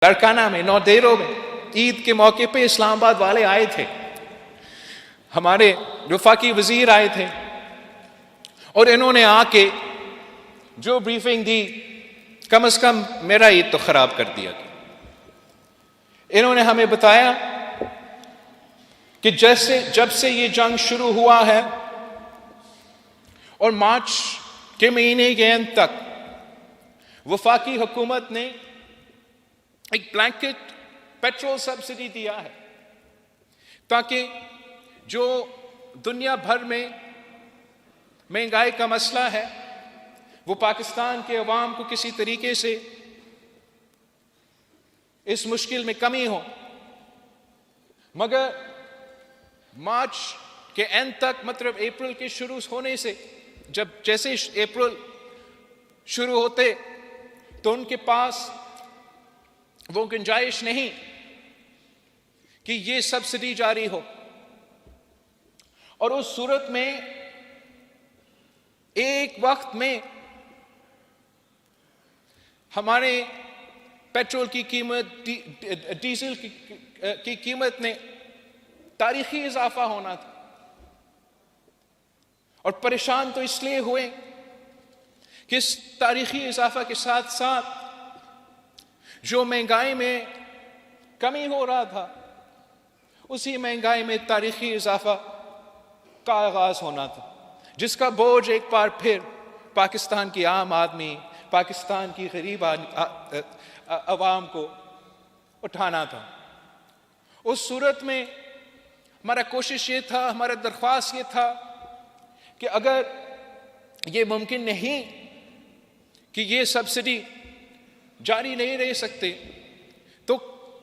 لڑکانہ میں، نودیروں میں عید کے موقع پہ اسلام آباد والے آئے تھے، ہمارے وفاقی وزیر آئے تھے، اور انہوں نے آ کے جو بریفنگ دی، کم از کم میرا عید تو خراب کر دیا گیا۔ انہوں نے ہمیں بتایا کہ جب سے یہ جنگ شروع ہوا ہے اور مارچ کے مہینے کے اینڈ تک وفاقی حکومت نے ایک بلینکٹ پیٹرول سبسڈی دیا ہے تاکہ جو دنیا بھر میں مہنگائی کا مسئلہ ہے وہ پاکستان کے عوام کو کسی طریقے سے اس مشکل میں کمی ہو۔ مگر مارچ کے اینڈ تک، مطلب اپریل کے شروع ہونے سے، جیسے اپریل شروع ہوتے تو ان کے پاس وہ گنجائش نہیں کہ یہ سبسڈی جاری ہو، اور اس صورت میں ایک وقت میں ہمارے پیٹرول کی قیمت، ڈیزل کی قیمت میں تاریخی اضافہ ہونا تھا، اور پریشان تو اس لیے ہوئے کہ اس تاریخی اضافہ کے ساتھ ساتھ جو مہنگائی میں کمی ہو رہا تھا، اسی مہنگائی میں تاریخی اضافہ کا آغاز ہونا تھا، جس کا بوجھ ایک بار پھر پاکستان کی عام آدمی، پاکستان کی غریب عوام کو اٹھانا تھا۔ اس صورت میں ہمارا کوشش یہ تھا، ہمارا درخواست یہ تھا کہ اگر یہ ممکن نہیں کہ یہ سبسڈی جاری نہیں رہ سکتے تو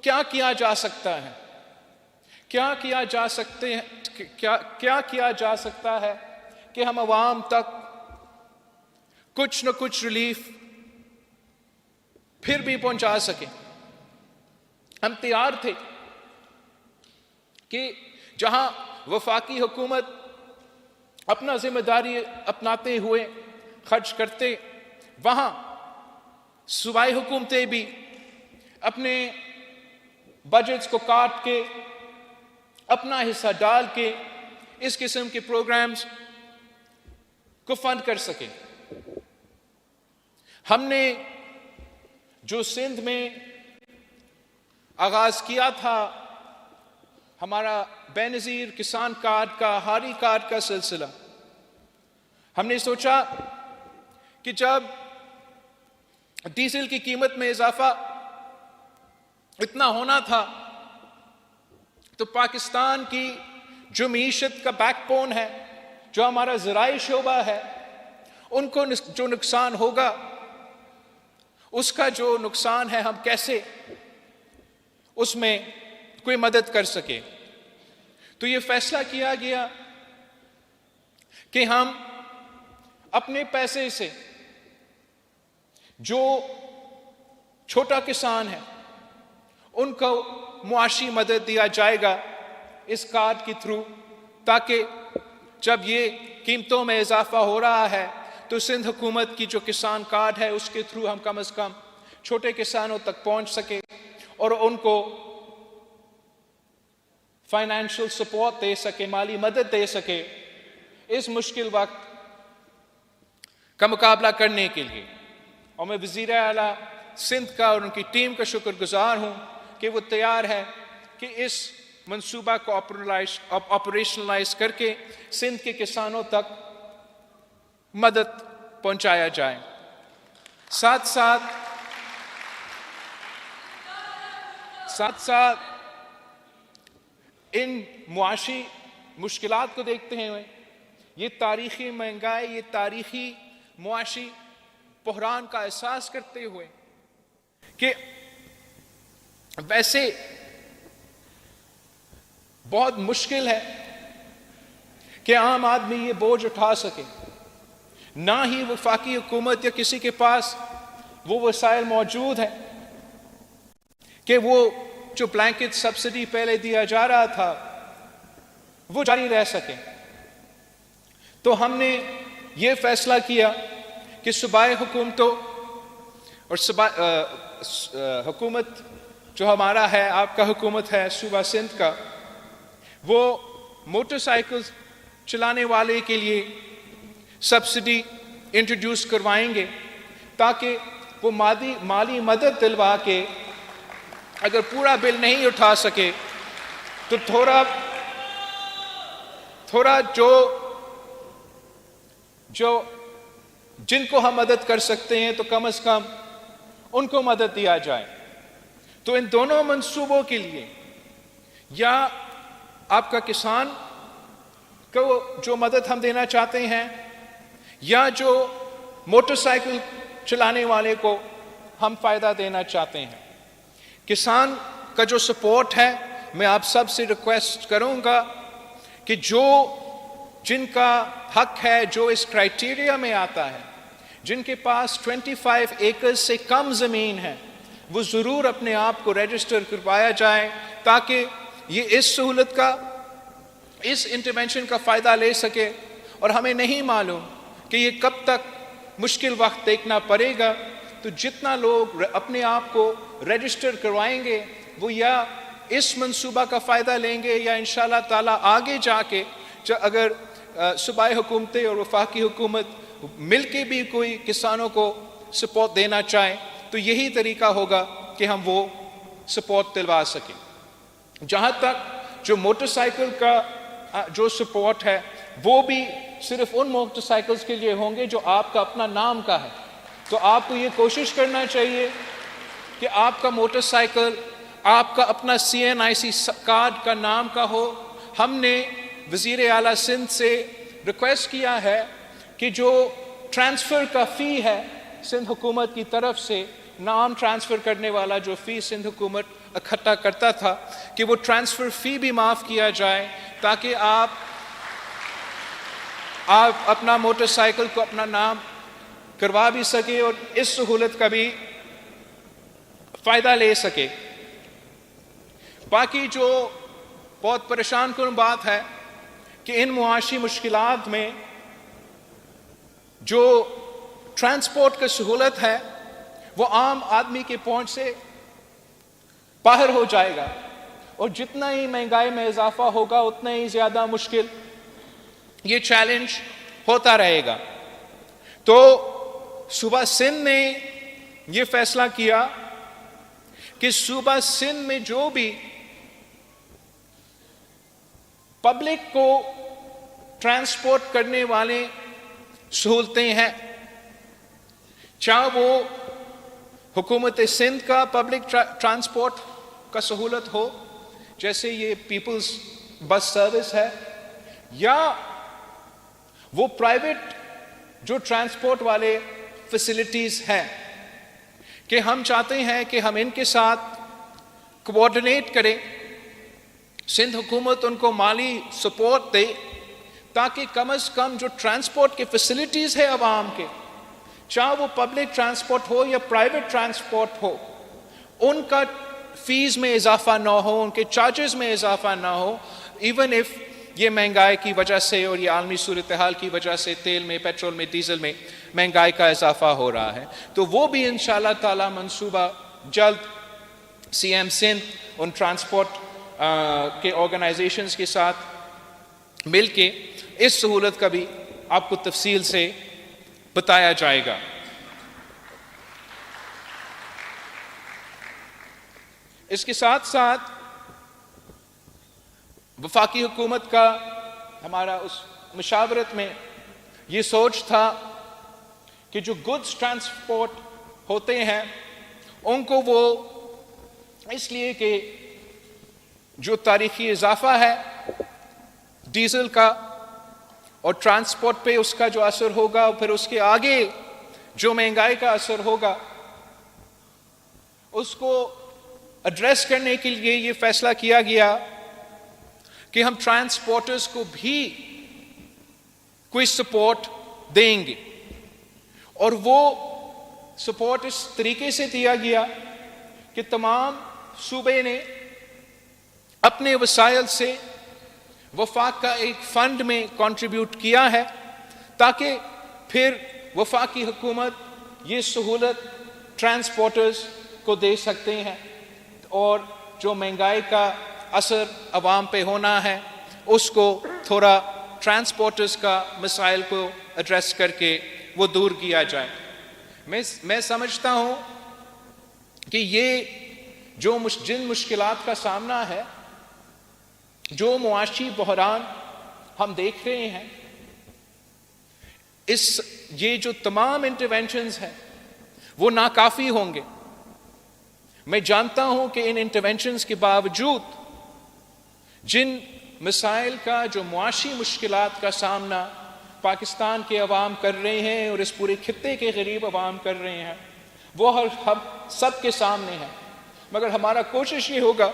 کیا کیا جا سکتا ہے، کیا کیا جا سکتا ہے کہ ہم عوام تک کچھ نہ کچھ ریلیف پھر بھی پہنچا سکیں۔ ہم تیار تھے کہ جہاں وفاقی حکومت اپنا ذمہ داری اپناتے ہوئے خرچ کرتے، وہاں صوبائی حکومتیں بھی اپنے بجٹس کو کاٹ کے، اپنا حصہ ڈال کے اس قسم کے پروگرامز کو فنڈ کر سکیں۔ ہم نے جو سندھ میں آغاز کیا تھا ہمارا بے نظیر کسان کارڈ کا، ہاری کارڈ کا سلسلہ، ہم نے سوچا کہ جب ڈیزل کی قیمت میں اضافہ اتنا ہونا تھا تو پاکستان کی جو معیشت کا بیک بون ہے، جو ہمارا زرعی شعبہ ہے، ان کو جو نقصان ہوگا، اس کا جو نقصان ہے ہم کیسے اس میں کوئی مدد کر سکے۔ تو یہ فیصلہ کیا گیا کہ ہم اپنے پیسے سے جو چھوٹا کسان ہے ان کو معاشی مدد دیا جائے گا اس کارڈ کے تھرو، تاکہ جب یہ قیمتوں میں اضافہ ہو رہا ہے تو سندھ حکومت کی جو کسان کارڈ ہے اس کے تھرو ہم کم از کم چھوٹے کسانوں تک پہنچ سکے اور ان کو فائنینشل سپورٹ دے سکے، مالی مدد دے سکے اس مشکل وقت کا مقابلہ کرنے کے لیے۔ اور میں وزیر اعلیٰ سندھ کا اور ان کی ٹیم کا شکر گزار ہوں کہ وہ تیار ہے کہ اس منصوبہ کو آپریشنلائز کر کے سندھ کے کسانوں تک مدد پہنچایا جائے۔ ساتھ ساتھ ان معاشی مشکلات کو دیکھتے ہوئے، یہ تاریخی مہنگائی، یہ تاریخی معاشی بحران کا احساس کرتے ہوئے کہ ویسے بہت مشکل ہے کہ عام آدمی یہ بوجھ اٹھا سکے، نہ ہی وفاقی حکومت یا کسی کے پاس وہ وسائل موجود ہیں کہ وہ جو بلینکٹ سبسڈی پہلے دیا جا رہا تھا وہ جاری رہ سکے۔ تو ہم نے یہ فیصلہ کیا کہ صوبائی حکومتوں اور حکومت جو ہمارا ہے، آپ کا حکومت ہے صوبہ سندھ کا، وہ موٹر سائیکل چلانے والے کے لیے سبسڈی انٹروڈیوس کروائیں گے، تاکہ وہ مالی مدد دلوا کے اگر پورا بل نہیں اٹھا سکے تو تھوڑا جو جن کو ہم مدد کر سکتے ہیں تو کم از کم ان کو مدد دیا جائے۔ تو ان دونوں منصوبوں کے لیے، یا آپ کا کسان کو جو مدد ہم دینا چاہتے ہیں، یا جو موٹر سائیکل چلانے والے کو ہم فائدہ دینا چاہتے ہیں، کسان کا جو سپورٹ ہے، میں آپ سب سے ریکویسٹ کروں گا کہ جن کا حق ہے، جو اس کرائٹیریا میں آتا ہے، جن کے پاس 25 ایکڑ سے کم زمین ہے، وہ ضرور اپنے آپ کو رجسٹر کروایا جائے، تاکہ یہ اس سہولت کا، اس انٹرونشن کا فائدہ لے سکے۔ اور ہمیں نہیں معلوم کہ یہ کب تک مشکل وقت دیکھنا پڑے گا، تو جتنا لوگ اپنے آپ کو رجسٹر کروائیں گے، وہ یا اس منصوبہ کا فائدہ لیں گے، یا انشاءاللہ تعالیٰ آگے جا کے اگر صوبائی حکومتیں اور وفاقی حکومت مل کے بھی کوئی کسانوں کو سپورٹ دینا چاہیں، تو یہی طریقہ ہوگا کہ ہم وہ سپورٹ دلوا سکیں۔ جہاں تک جو موٹر سائیکل کا جو سپورٹ ہے، وہ بھی صرف ان موٹر سائیکلز کے لیے ہوں گے جو آپ کا اپنا نام کا ہے۔ تو آپ کو یہ کوشش کرنا چاہیے کہ آپ کا موٹر سائیکل آپ کا اپنا CNIC کارڈ کا نام کا ہو۔ ہم نے وزیر اعلیٰ سندھ سے ریکویسٹ کیا ہے کہ جو ٹرانسفر کا فی ہے سندھ حکومت کی طرف سے، نام ٹرانسفر کرنے والا جو فی سندھ حکومت اکٹھا کرتا تھا، کہ وہ ٹرانسفر فی بھی معاف کیا جائے، تاکہ آپ اپنا موٹر سائیکل کو اپنا نام کروا بھی سکے اور اس سہولت کا بھی فائدہ لے سکے۔ باقی جو بہت پریشان کن بات ہے کہ ان معاشی مشکلات میں جو ٹرانسپورٹ کی سہولت ہے، وہ عام آدمی کے پہنچ سے باہر ہو جائے گا، اور جتنا ہی مہنگائی میں اضافہ ہوگا اتنا ہی زیادہ مشکل یہ چیلنج ہوتا رہے گا۔ تو صوبہ سندھ نے یہ فیصلہ کیا کہ صوبہ سندھ میں جو بھی پبلک کو ٹرانسپورٹ کرنے والے سہولتیں ہیں، چاہے وہ حکومت سندھ کا پبلک ٹرانسپورٹ کا سہولت ہو، جیسے یہ پیپلز بس سروس ہے، یا وہ پرائیویٹ جو ٹرانسپورٹ والے فیسلٹیز ہیں، کہ ہم چاہتے ہیں کہ ہم ان کے ساتھ کوآرڈینیٹ کریں، سندھ حکومت ان کو مالی سپورٹ دے، تاکہ کم از کم جو ٹرانسپورٹ کے فیسلٹیز ہے عوام کے، چاہے وہ پبلک ٹرانسپورٹ ہو یا پرائیویٹ ٹرانسپورٹ ہو، ان کا فیس میں اضافہ نہ ہو، ان کے چارجز میں اضافہ نہ ہو، ایون اف یہ مہنگائی کی وجہ سے اور یہ عالمی صورتحال کی وجہ سے تیل میں، پیٹرول میں، ڈیزل میں مہنگائی کا اضافہ ہو رہا ہے۔ تو وہ بھی انشاءاللہ تعالی منصوبہ جلد CM سندھ ان ٹرانسپورٹ کے آرگنائزیشنز کے ساتھ مل کے اس سہولت کا بھی آپ کو تفصیل سے بتایا جائے گا۔ اس کے ساتھ ساتھ وفاقی حکومت کا ہمارا اس مشاورت میں یہ سوچ تھا کہ جو گڈز ٹرانسپورٹ ہوتے ہیں ان کو وہ اس لیے کہ جو تاریخی اضافہ ہے ڈیزل کا اور ٹرانسپورٹ پہ اس کا جو اثر ہوگا، پھر اس کے آگے جو مہنگائی کا اثر ہوگا، اس کو ایڈریس کرنے کے لیے یہ فیصلہ کیا گیا کہ ہم ٹرانسپورٹرز کو بھی کوئی سپورٹ دیں گے، اور وہ سپورٹ اس طریقے سے دیا گیا کہ تمام صوبے نے اپنے وسائل سے وفاق کا ایک فنڈ میں کنٹریبیوٹ کیا ہے، تاکہ پھر وفاقی حکومت یہ سہولت ٹرانسپورٹرز کو دے سکتے ہیں۔ اور جو مہنگائی کا اثر عوام پہ ہونا ہے اس کو تھوڑا ٹرانسپورٹرز کا مسائل کو ایڈریس کر کے وہ دور کیا جائے۔ میں سمجھتا ہوں کہ یہ جو جن مشکلات کا سامنا ہے، جو معاشی بحران ہم دیکھ رہے ہیں، یہ جو تمام انٹرونشنز ہیں وہ ناکافی ہوں گے۔ میں جانتا ہوں کہ ان انٹرونشنز کے باوجود جن مسائل کا، جو معاشی مشکلات کا سامنا پاکستان کے عوام کر رہے ہیں اور اس پورے خطے کے غریب عوام کر رہے ہیں، وہ ہم سب کے سامنے ہیں۔ مگر ہمارا کوشش یہ ہوگا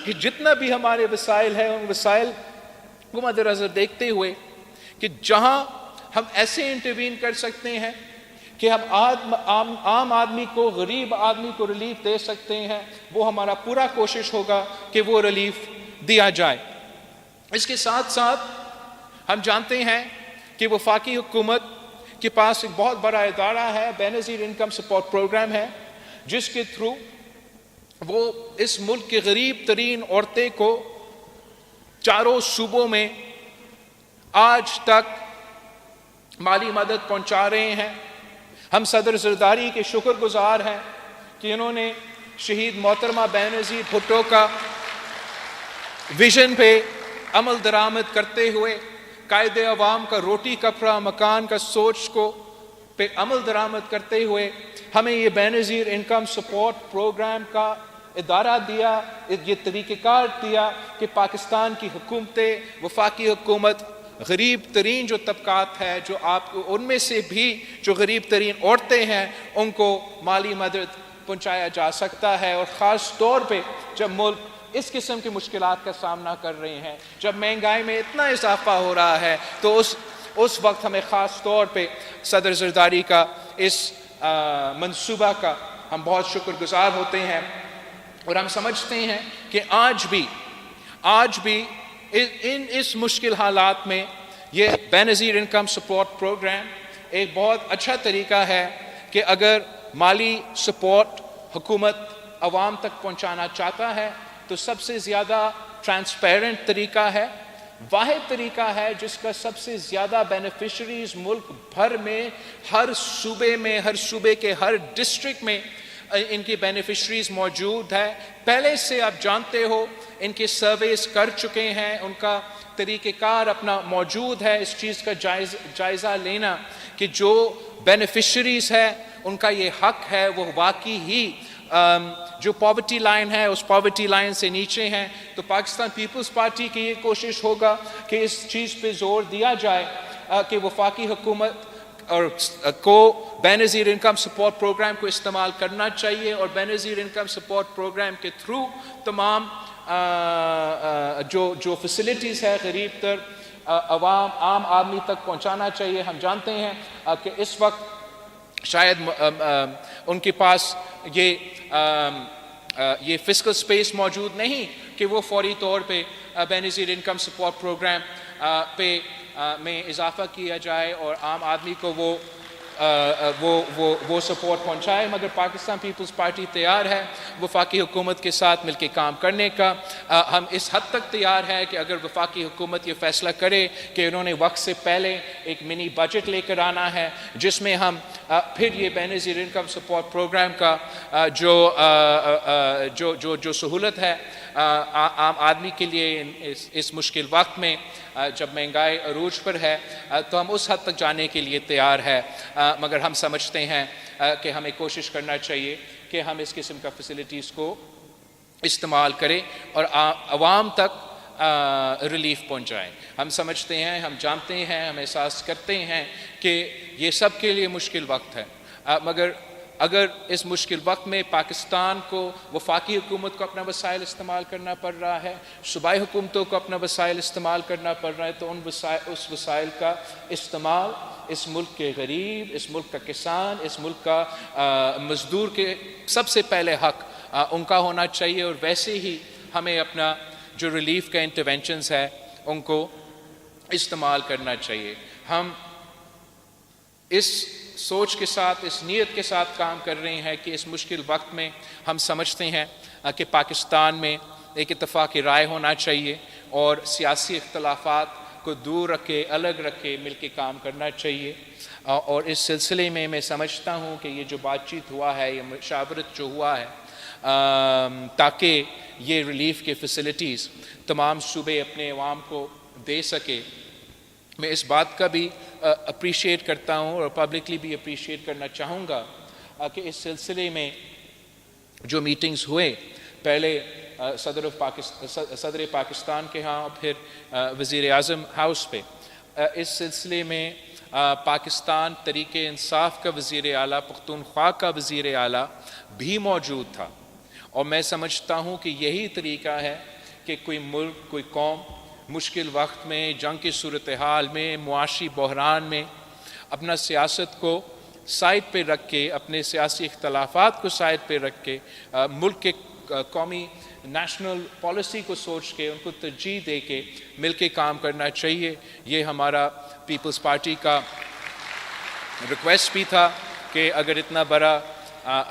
کہ جتنا بھی ہمارے وسائل ہیں ان وسائل کو مد نظر دیکھتے ہوئے کہ جہاں ہم ایسے انٹروین کر سکتے ہیں کہ ہم عام آدمی کو، غریب آدمی کو ریلیف دے سکتے ہیں، وہ ہمارا پورا کوشش ہوگا کہ وہ ریلیف دیا جائے۔ اس کے ساتھ ساتھ ہم جانتے ہیں کہ وفاقی حکومت کے پاس ایک بہت بڑا ادارہ ہے، بے نظیر انکم سپورٹ پروگرام ہے، جس کے تھرو وہ اس ملک کے غریب ترین عورتیں کو چاروں صوبوں میں آج تک مالی مدد پہنچا رہے ہیں۔ ہم صدر زرداری کے شکر گزار ہیں کہ انہوں نے شہید محترمہ بے نظیر بھٹو کا ویژن پہ عمل درآمد کرتے ہوئے، قائد عوام کا روٹی کپڑا مکان کا سوچ کو پہ عمل درآمد کرتے ہوئے ہمیں یہ بے نظیر انکم سپورٹ پروگرام کا ادارہ دیا، یہ طریقہ کار دیا کہ پاکستان کی حکومتیں، وفاقی حکومت، غریب ترین جو طبقات ہے، جو آپ کو ان میں سے بھی جو غریب ترین عورتیں ہیں، ان کو مالی مدد پہنچایا جا سکتا ہے۔ اور خاص طور پہ جب ملک اس قسم کی مشکلات کا سامنا کر رہے ہیں، جب مہنگائی میں اتنا اضافہ ہو رہا ہے، تو اس وقت ہمیں خاص طور پہ صدر زرداری کا اس منصوبہ کا ہم بہت شکر گزار ہوتے ہیں۔ اور ہم سمجھتے ہیں کہ آج بھی اس مشکل حالات میں یہ بے نظیر انکم سپورٹ پروگرام ایک بہت اچھا طریقہ ہے کہ اگر مالی سپورٹ حکومت عوام تک پہنچانا چاہتا ہے تو سب سے زیادہ ٹرانسپیرنٹ طریقہ ہے، واحد طریقہ ہے جس کا سب سے زیادہ بینیفیشریز ملک بھر میں، ہر صوبے کے ہر ڈسٹرکٹ میں ان کی بینیفیشریز موجود ہے۔ پہلے سے آپ جانتے ہو، ان کے سرویز کر چکے ہیں، ان کا طریقہ کار اپنا موجود ہے۔ اس چیز کا جائزہ لینا کہ جو بینیفیشریز ہے ان کا یہ حق ہے، وہ واقعی ہی جو پاورٹی لائن ہے اس پاورٹی لائن سے نیچے ہیں، تو پاکستان پیپلز پارٹی کی یہ کوشش ہوگا کہ اس چیز پہ زور دیا جائے کہ وفاقی حکومت اور کو بے نظیر انکم سپورٹ پروگرام کو استعمال کرنا چاہیے، اور بے نظیر انکم سپورٹ پروگرام کے تھرو تمام جو فیسلٹیز ہے غریب تر عام آدمی تک پہنچانا چاہیے۔ ہم جانتے ہیں کہ اس وقت شاید ان کے پاس یہ فسکل سپیس موجود نہیں کہ وہ فوری طور پہ بے نظیر انکم سپورٹ پروگرام پہ میں اضافہ کیا جائے اور عام آدمی کو وہ سپورٹ پہنچائے، مگر پاکستان پیپلز پارٹی تیار ہے وفاقی حکومت کے ساتھ مل کے کام کرنے کا۔ ہم اس حد تک تیار ہے کہ اگر وفاقی حکومت یہ فیصلہ کرے کہ انہوں نے وقت سے پہلے ایک منی بجٹ لے کر آنا ہے جس میں ہم پھر یہ بے نظیر انکم سپورٹ پروگرام کا جو سہولت ہے عام آدمی کے لیے اس مشکل وقت میں جب مہنگائی عروج پر ہے، تو ہم اس حد تک جانے کے لیے تیار ہے، مگر ہم سمجھتے ہیں کہ ہمیں کوشش کرنا چاہیے کہ ہم اس قسم کا فیسلٹیز کو استعمال کریں اور عوام تک ریلیف پہنچائیں۔ ہم سمجھتے ہیں، ہم جانتے ہیں، ہم احساس کرتے ہیں کہ یہ سب کے لیے مشکل وقت ہے، مگر اگر اس مشکل وقت میں پاکستان کو وفاقی حکومت کو اپنا وسائل استعمال کرنا پڑ رہا ہے، صوبائی حکومتوں کو اپنا وسائل استعمال کرنا پڑ رہا ہے، تو اس وسائل کا استعمال اس ملک کے غریب، اس ملک کا کسان، اس ملک کا مزدور کے سب سے پہلے حق ان کا ہونا چاہیے، اور ویسے ہی ہمیں اپنا جو ریلیف کا انٹرونشنز ہے ان کو استعمال کرنا چاہیے۔ ہم اس سوچ کے ساتھ، اس نیت کے ساتھ کام کر رہے ہیں کہ اس مشکل وقت میں ہم سمجھتے ہیں کہ پاکستان میں ایک اتفاق رائے ہونا چاہیے اور سیاسی اختلافات کو دور رکھے، الگ رکھے، مل کے کام کرنا چاہیے۔ اور اس سلسلے میں سمجھتا ہوں کہ یہ جو بات چیت ہوا ہے، یہ مشاورت جو ہوا ہے، تاکہ یہ ریلیف کے فیسلٹیز تمام صوبے اپنے عوام کو دے سکے، میں اس بات کا بھی اپریشیٹ کرتا ہوں اور پبلکلی بھی اپریشیٹ کرنا چاہوں گا کہ اس سلسلے میں جو میٹنگز ہوئے، پہلے صدر پاکستان کے ہاں، پھر وزیر اعظم ہاؤس پہ، اس سلسلے میں پاکستان تحریک انصاف کا وزیر اعلیٰ، پختونخوا کا وزیر اعلیٰ بھی موجود تھا، اور میں سمجھتا ہوں کہ یہی طریقہ ہے کہ کوئی ملک، کوئی قوم مشکل وقت میں، جنگ کی صورتحال میں، معاشی بحران میں اپنا سیاست کو سائڈ پہ رکھ کے، اپنے سیاسی اختلافات کو سائڈ پہ رکھ کے، ملک کے قومی نیشنل پالیسی کو سوچ کے، ان کو ترجیح دے کے مل کے کام کرنا چاہیے۔ یہ ہمارا پیپلز پارٹی کا ریکویسٹ بھی تھا کہ اگر اتنا بڑا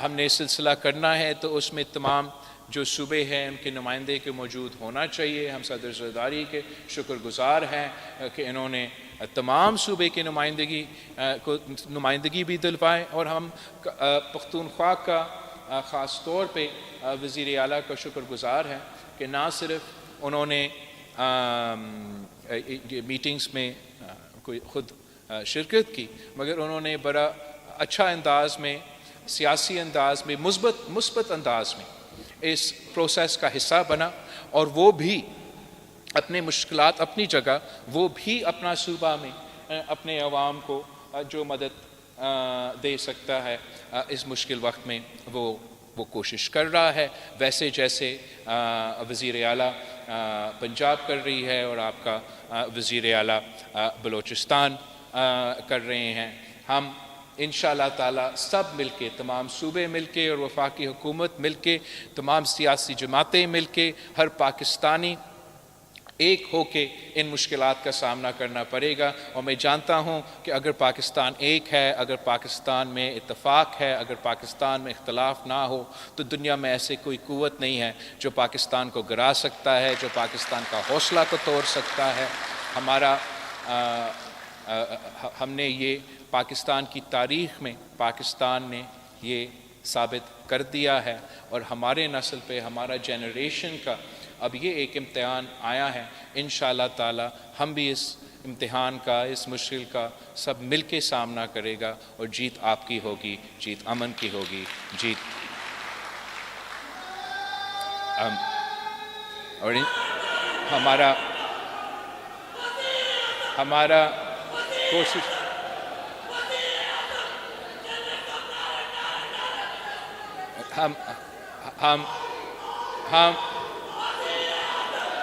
ہم نے سلسلہ کرنا ہے تو اس میں تمام جو صوبے ہیں ان کے نمائندے کے موجود ہونا چاہیے۔ ہم صدر زرداری کے شکر گزار ہیں کہ انہوں نے تمام صوبے کی نمائندگی بھی دلوائے، اور ہم پختونخوا کا خاص طور پہ وزیر اعلیٰ کا شکر گزار ہیں کہ نہ صرف انہوں نے میٹنگز میں خود شرکت کی، مگر انہوں نے بڑا اچھا انداز میں، سیاسی انداز میں، مثبت انداز میں اس پروسیس کا حصہ بنا، اور وہ بھی اپنے مشکلات اپنی جگہ، وہ بھی اپنا صوبہ میں اپنے عوام کو جو مدد دے سکتا ہے اس مشکل وقت میں وہ کوشش کر رہا ہے، ویسے جیسے وزیر اعلیٰ پنجاب کر رہی ہے اور آپ کا وزیر اعلیٰ بلوچستان کر رہے ہیں۔ ہم انشاءاللہ تعالیٰ سب مل کے، تمام صوبے مل کے اور وفاقی حکومت مل کے، تمام سیاسی جماعتیں مل کے، ہر پاکستانی ایک ہو کے ان مشکلات کا سامنا کرنا پڑے گا۔ اور میں جانتا ہوں کہ اگر پاکستان ایک ہے، اگر پاکستان میں اتفاق ہے، اگر پاکستان میں اختلاف نہ ہو، تو دنیا میں ایسے کوئی قوت نہیں ہے جو پاکستان کو گرا سکتا ہے، جو پاکستان کا حوصلہ کو توڑ سکتا ہے۔ ہم نے یہ پاکستان کی تاریخ میں، پاکستان نے یہ ثابت کر دیا ہے، اور ہمارے نسل پہ، ہمارا جنریشن کا اب یہ ایک امتحان آیا ہے۔ انشاءاللہ تعالی ہم بھی اس امتحان کا، اس مشکل کا سب مل کے سامنا کرے گا، اور جیت آپ کی ہوگی، جیت امن کی ہوگی، جیت اور ہمارا کوشش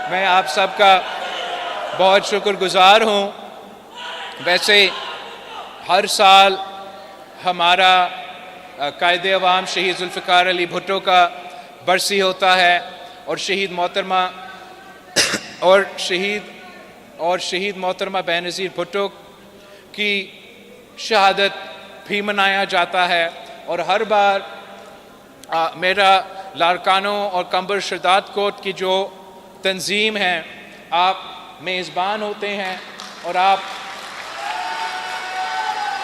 میں آپ سب کا بہت شکر گزار ہوں۔ ویسے ہر سال ہمارا قائد عوام شہید ذوالفقار علی بھٹو کا برسی ہوتا ہے، اور شہید محترمہ بینظیر بھٹو کی شہادت بھی منایا جاتا ہے، اور ہر بار میرا لارکانوں اور کمبر شداد کوٹ کی جو تنظیم ہے، آپ میزبان ہوتے ہیں، اور آپ